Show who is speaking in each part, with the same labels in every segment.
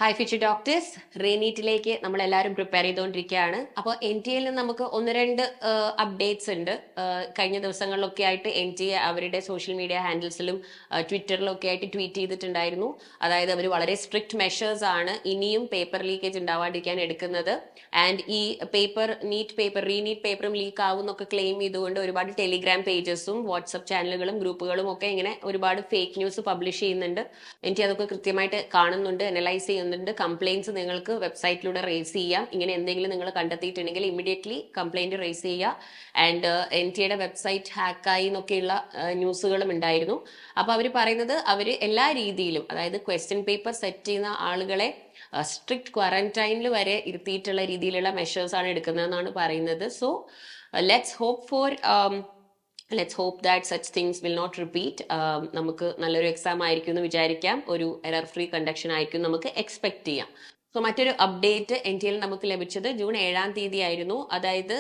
Speaker 1: Hi future doctors, റീനീറ്റിലേക്ക് നമ്മൾ എല്ലാവരും prepare ചെയ്തുകൊണ്ടിരിക്കുകയാണ്. അപ്പോൾ എൻ ടി എയിൽ നിന്ന് നമുക്ക് ഒന്ന് രണ്ട് അപ്ഡേറ്റ്സ് ഉണ്ട്. കഴിഞ്ഞ ദിവസങ്ങളിലൊക്കെ ആയിട്ട് എൻ ടി എ അവരുടെ സോഷ്യൽ മീഡിയ ഹാൻഡിൽസിലും ട്വിറ്ററിലും ഒക്കെ ആയിട്ട് ട്വീറ്റ് ചെയ്തിട്ടുണ്ടായിരുന്നു. അതായത് അവർ വളരെ സ്ട്രിക്റ്റ് മെഷേഴ്സ് ആണ് ഇനിയും പേപ്പർ ലീക്കേജ് ഉണ്ടാവാതിരിക്കാൻ എടുക്കുന്നത്. ആൻഡ് ഈ റീനീറ്റ് പേപ്പറും ലീക്ക് ആവും എന്നൊക്കെ ക്ലെയിം ചെയ്തുകൊണ്ട് ഒരുപാട് ടെലിഗ്രാം പേജസും വാട്സപ്പ് ചാനലുകളും ഗ്രൂപ്പുകളും ഒക്കെ ഇങ്ങനെ ഒരുപാട് ഫേക്ക് ന്യൂസ് പബ്ലിഷ് ചെയ്യുന്നുണ്ട്. എൻ ടി അതൊക്കെ കൃത്യമായിട്ട് കാണുന്നുണ്ട്, അനലൈസ് ചെയ്യുന്നുണ്ട്. കംപ്ലൈൻറ്റ്സ് നിങ്ങൾക്ക് വെബ്സൈറ്റിലൂടെ റേസ് ചെയ്യാം. ഇങ്ങനെ എന്തെങ്കിലും നിങ്ങൾ കണ്ടെത്തിയിട്ടുണ്ടെങ്കിൽ ഇമ്മീഡിയറ്റ്ലി കംപ്ലൈന്റ് റേസ് ചെയ്യുക. ആൻഡ് എൻ ടി എയുടെ വെബ്സൈറ്റ് ഹാക്കായി എന്നൊക്കെയുള്ള ന്യൂസുകളും ഉണ്ടായിരുന്നു. അപ്പൊ അവർ പറയുന്നത് അവർ എല്ലാ രീതിയിലും, അതായത് ക്വസ്റ്റ്യൻ പേപ്പർ സെറ്റ് ചെയ്യുന്ന ആളുകളെ സ്ട്രിക്റ്റ് ക്വാറന്റൈനിൽ വരെ ഇരുത്തിയിട്ടുള്ള രീതിയിലുള്ള മെഷേഴ്സ് ആണ് എടുക്കുന്നതെന്നാണ് പറയുന്നത്. So let's hope that such things will not repeat. നമുക്ക് നല്ലൊരു എക്സാം ആയിരിക്കും എന്ന് വിചാരിക്കാം. ഒരു എറർ ഫ്രീ കണ്ടക്ഷൻ ആയിരിക്കും നമുക്ക് എക്സ്പെക്ട് ചെയ്യാം. സോ മറ്റൊരു അപ്ഡേറ്റ് എൻ ടി എൽ നമുക്ക് ലഭിച്ചത് ജൂൺ 7-ാം തീയതി ആയിരുന്നു. അതായത്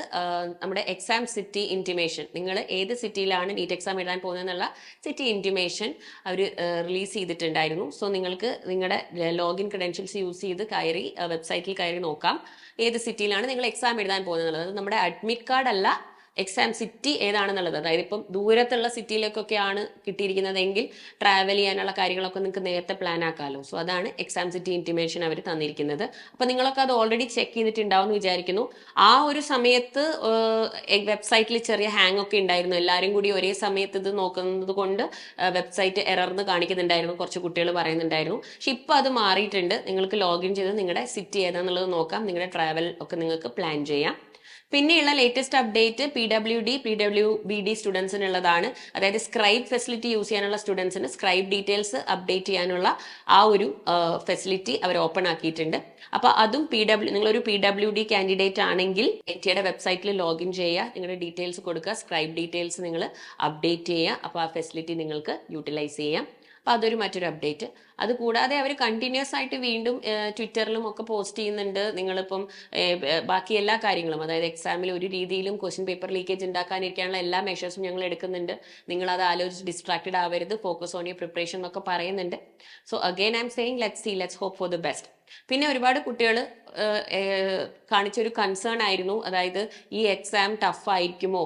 Speaker 1: നമ്മുടെ എക്സാം സിറ്റി ഇന്റിമേഷൻ, നിങ്ങൾ ഏത് സിറ്റിയിലാണ് നീറ്റ് എക്സാം എഴുതാൻ പോകുന്നതെന്നുള്ള സിറ്റി ഇന്റിമേഷൻ അവർ റിലീസ് ചെയ്തിട്ടുണ്ടായിരുന്നു. സോ നിങ്ങൾക്ക് നിങ്ങളുടെ ലോഗിൻ ക്രെഡൻഷ്യൽസ് യൂസ് ചെയ്ത് വെബ്സൈറ്റിൽ കയറി നോക്കാം ഏത് സിറ്റിയിലാണ് നിങ്ങൾ എക്സാം എഴുതാൻ പോകുന്നത്. അത് നമ്മുടെ അഡ്മിറ്റ് കാർഡ് അല്ല, എക്സാം സിറ്റി ഏതാണെന്നുള്ളത്. അതായത് ഇപ്പം ദൂരത്തുള്ള സിറ്റിയിലേക്കൊക്കെയാണ് കിട്ടിയിരിക്കുന്നതെങ്കിൽ ട്രാവൽ ചെയ്യാനുള്ള കാര്യങ്ങളൊക്കെ നിങ്ങൾക്ക് നേരത്തെ പ്ലാൻ ആക്കാമല്ലോ. സോ അതാണ് എക്സാം സിറ്റി ഇന്റിമേഷൻ അവർ തന്നിരിക്കുന്നത്. അപ്പൊ നിങ്ങളൊക്കെ അത് ഓൾറെഡി ചെക്ക് ചെയ്തിട്ടുണ്ടാവും എന്ന് വിചാരിക്കുന്നു. ആ ഒരു സമയത്ത് വെബ്സൈറ്റിൽ ചെറിയ ഹാങ് ഒക്കെ ഉണ്ടായിരുന്നു. എല്ലാവരും കൂടി ഒരേ സമയത്ത് ഇത് നോക്കുന്നത് കൊണ്ട് വെബ്സൈറ്റ് എറർന്ന് കാണിക്കുന്നുണ്ടായിരുന്നു, കുറച്ച് കുട്ടികൾ പറയുന്നുണ്ടായിരുന്നു. പക്ഷെ ഇപ്പൊ അത് മാറിയിട്ടുണ്ട്. നിങ്ങൾക്ക് ലോഗിൻ ചെയ്ത് നിങ്ങളുടെ സിറ്റി ഏതാണെന്നുള്ളത് നോക്കാം, നിങ്ങളുടെ ട്രാവൽ ഒക്കെ നിങ്ങൾക്ക് പ്ലാൻ ചെയ്യാം. പിന്നെയുള്ള ലേറ്റസ്റ്റ് അപ്ഡേറ്റ് PWBD സ്റ്റുഡൻസിനുള്ളതാണ്. അതായത് സ്ക്രൈബ് ഫെസിലിറ്റി യൂസ് ചെയ്യാനുള്ള സ്റ്റുഡൻസിന് സ്ക്രൈബ് ഡീറ്റെയിൽസ് അപ്ഡേറ്റ് ചെയ്യാനുള്ള ആ ഒരു ഫെസിലിറ്റി അവർ ഓപ്പൺ ആക്കിയിട്ടുണ്ട്. അപ്പൊ അതും നിങ്ങളൊരു PWD കാൻഡിഡേറ്റ് ആണെങ്കിൽ എൻ ടി യുടെ വെബ്സൈറ്റിൽ ലോഗിൻ ചെയ്യുക, നിങ്ങളുടെ ഡീറ്റെയിൽസ് കൊടുക്കുക, സ്ക്രൈബ് ഡീറ്റെയിൽസ് നിങ്ങൾ അപ്ഡേറ്റ് ചെയ്യുക. അപ്പൊ ആ ഫെസിലിറ്റി നിങ്ങൾക്ക് യൂട്ടിലൈസ് ചെയ്യാം. അപ്പൊ അതൊരു മറ്റൊരു അപ്ഡേറ്റ്. അതുകൂടാതെ അവർ കണ്ടിന്യൂസ് ആയിട്ട് വീണ്ടും ട്വിറ്ററിലും ഒക്കെ പോസ്റ്റ് ചെയ്യുന്നുണ്ട്. നിങ്ങളിപ്പം ബാക്കി എല്ലാ കാര്യങ്ങളും, അതായത് എക്സാമിൽ ഒരു രീതിയിലും ക്വസ്റ്റ്യൻ പേപ്പർ ലീക്കേജ് ഉണ്ടാക്കാനിരിക്കാനുള്ള എല്ലാ മെഷേഴ്സും ഞങ്ങൾ എടുക്കുന്നുണ്ട്. നിങ്ങൾ അത് ആലോചിച്ച് ഡിസ്ട്രാക്റ്റഡ് ആവരുത്, ഫോക്കസ് ഓൺ യുവർ പ്രിപ്പറേഷൻ എന്നൊക്കെ പറയുന്നുണ്ട്. So again I am saying let's hope for the best. പിന്നെ ഒരുപാട് കുട്ടികൾ കാണിച്ചൊരു കൺസേൺ ആയിരുന്നു, അതായത് ഈ എക്സാം ടഫ് ആയിരിക്കുമോ.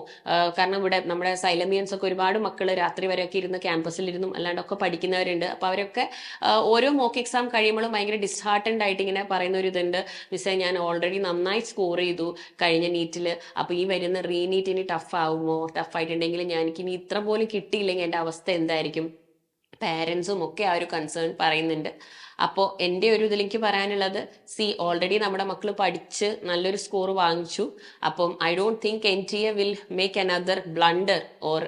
Speaker 1: കാരണം ഇവിടെ നമ്മുടെ സൈലമിയൻസ് ഒക്കെ ഒരുപാട് മക്കൾ രാത്രി വരെയൊക്കെ ഇരുന്ന് ക്യാമ്പസിലിരുന്നും അല്ലാണ്ടൊക്കെ പഠിക്കുന്നവരുണ്ട്. അപ്പൊ അവരൊക്കെ ഓരോ മോക്ക് എക്സാം കഴിയുമ്പോഴും ഭയങ്കര ഡിസ്ഹാർട്ടൻഡ് ആയിട്ട് ഇങ്ങനെ പറയുന്ന ഒരു ഇതുണ്ട്, മിസ്സേ ഞാൻ ഓൾറെഡി നന്നായി സ്കോർ ചെയ്തു കഴിഞ്ഞ നീറ്റിൽ, അപ്പൊ ഈ വരുന്ന റീനീറ്റിന് ടഫ് ആവുമോ, ടഫ് ആയിട്ടുണ്ടെങ്കിൽ എനിക്കിനി ഇത്ര പോലും കിട്ടിയില്ലെങ്കിൽ എൻ്റെ അവസ്ഥ എന്തായിരിക്കും. പാരൻസും ഒക്കെ ആ ഒരു കൺസേൺ പറയുന്നുണ്ട്. അപ്പോൾ എൻ്റെ ഒരു ഇതിലേക്ക് പറയാനുള്ളത്, ഓൾറെഡി നമ്മുടെ മക്കൾ പഠിച്ച് നല്ലൊരു സ്കോർ വാങ്ങിച്ചു. അപ്പം I don't think NTA will make another blunder or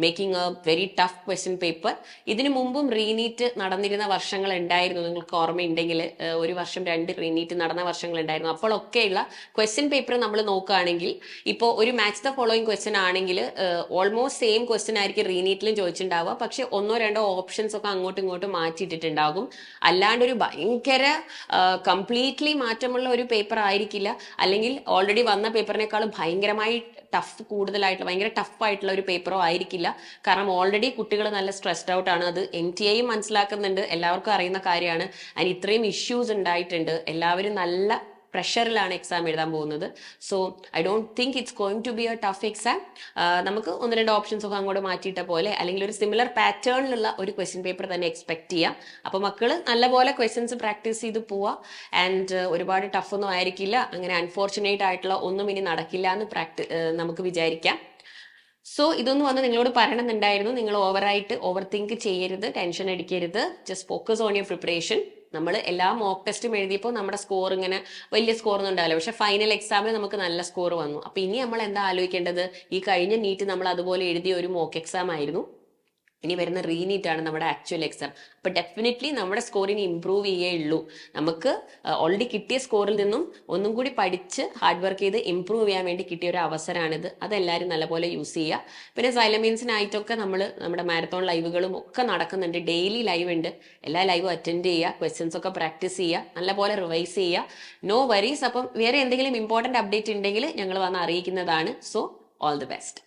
Speaker 1: making A very tough question paper. ഇതിനു മുമ്പും റീനീറ്റ് നടന്നിരുന്ന വർഷങ്ങൾ ഉണ്ടായിരുന്നു, നിങ്ങൾക്ക് ഓർമ്മയുണ്ടെങ്കിൽ 1 വർഷം 2 റീനീറ്റ് നടന്ന വർഷങ്ങൾ ഉണ്ടായിരുന്നു. അപ്പോഴൊക്കെയുള്ള ക്വസ്റ്റ്യൻ പേപ്പർ നമ്മൾ നോക്കുകയാണെങ്കിൽ ഇപ്പോൾ ഒരു മാച്ച് ദ ഫോളോയിങ് ക്വസ്റ്റ്യൻ ആണെങ്കിൽ ഓൾമോസ്റ്റ് സെയിം ക്വസ്റ്റ്യൻ ആയിരിക്കും റീനീറ്റിലും ചോദിച്ചിട്ടുണ്ടാവുക. പക്ഷെ 1-2 ഓപ്ഷൻസ് ഒക്കെ അങ്ങോട്ടും ഇങ്ങോട്ടും മാറ്റിയിട്ടിട്ടുണ്ടാകും. അല്ലാണ്ട് ഒരു ഭയങ്കര കംപ്ലീറ്റ്ലി മാറ്റമുള്ള ഒരു പേപ്പർ ആയിരിക്കില്ല, അല്ലെങ്കിൽ ഓൾറെഡി വന്ന പേപ്പറിനേക്കാളും ഭയങ്കരമായി കൂടുതലായിട്ടുള്ള ഭയങ്കര ടഫായിട്ടുള്ള ഒരു പേപ്പറോ ആയിരിക്കില്ല. കാരണം ഓൾറെഡി കുട്ടികൾ നല്ല സ്ട്രെസ്ഡ് ഔട്ട് ആണ്. അത് NTA മനസ്സിലാക്കുന്നുണ്ട്, എല്ലാവർക്കും അറിയുന്ന കാര്യമാണ്. അതിന് ഇത്രയും ഇഷ്യൂസ് ഉണ്ടായിട്ടുണ്ട്, എല്ലാവരും നല്ല പ്രഷറിലാണ് എക്സാം എഴുതാൻ പോകുന്നത്. So I don't think it's going to be a tough exam. നമുക്ക് 1-2 ഓപ്ഷൻസ് ഒക്കെ അങ്ങോട്ട് മാറ്റിയിട്ട പോലെ, അല്ലെങ്കിൽ ഒരു സിമിലർ പാറ്റേണിലുള്ള ഒരു ക്വസ്റ്റ്യൻ പേപ്പർ തന്നെ എക്സ്പെക്ട് ചെയ്യാം. അപ്പോൾ മക്കൾ നല്ലപോലെ ക്വസ്റ്റ്യൻസ് പ്രാക്ടീസ് ചെയ്ത് പോവുക. ആൻഡ് ഒരുപാട് ടഫ് ഒന്നും ആയിരിക്കില്ല, അങ്ങനെ അൺഫോർച്ചുനേറ്റ് ആയിട്ടുള്ള ഒന്നും ഇനി നടക്കില്ല എന്ന് നമുക്ക് വിചാരിക്കാം. സോ ഇതൊന്നും വന്ന് നിങ്ങളോട് പറയണമെന്നുണ്ടായിരുന്നു. നിങ്ങൾ ഓവർ തിങ്ക് ചെയ്യരുത്, ടെൻഷൻ അടിക്കരുത്. Just focus on your preparation. നമ്മൾ എല്ലാ മോക്ക് ടെസ്റ്റും എഴുതിയപ്പോൾ നമ്മുടെ സ്കോർ ഇങ്ങനെ വലിയ സ്കോർ ഒന്നും ഉണ്ടാവില്ല, പക്ഷെ ഫൈനൽ എക്സാമിൽ നമുക്ക് നല്ല സ്കോർ വന്നു. അപ്പൊ ഇനി നമ്മൾ എന്താ ആലോചിക്കേണ്ടത്, ഈ കഴിഞ്ഞ നീറ്റ് നമ്മൾ അതുപോലെ എഴുതിയ ഒരു മോക്ക് എക്സാം ആയിരുന്നു, ഇനി വരുന്ന റീനീറ്റ് ആണ് നമ്മുടെ ആക്ച്വൽ എക്സാം. അപ്പൊ ഡെഫിനറ്റ്ലി നമ്മുടെ സ്കോറിന് ഇംപ്രൂവ് ചെയ്യേ ഉള്ളൂ. നമുക്ക് ഓൾറെഡി കിട്ടിയ സ്കോറിൽ നിന്നും ഒന്നും കൂടി പഠിച്ച് ഹാർഡ് വർക്ക് ചെയ്ത് ഇംപ്രൂവ് ചെയ്യാൻ വേണ്ടി കിട്ടിയ ഒരു അവസരമാണിത്. അതെല്ലാവരും നല്ലപോലെ യൂസ് ചെയ്യുക. പിന്നെ സൈലമീൻസിനായിട്ടൊക്കെ നമ്മുടെ മാരത്തോൺ ലൈവുകളും ഒക്കെ നടക്കുന്നുണ്ട്, ഡെയിലി ലൈവ് ഉണ്ട്. എല്ലാ ലൈവും അറ്റൻഡ് ചെയ്യുക, ക്വസ്റ്റ്യൻസ് ഒക്കെ പ്രാക്ടീസ് ചെയ്യുക, നല്ലപോലെ റിവൈസ് ചെയ്യുക. No worries. അപ്പം വേറെ എന്തെങ്കിലും ഇമ്പോർട്ടന്റ് അപ്ഡേറ്റ് ഉണ്ടെങ്കിൽ ഞങ്ങൾ വന്ന് അറിയിക്കുന്നതാണ്. So all the best.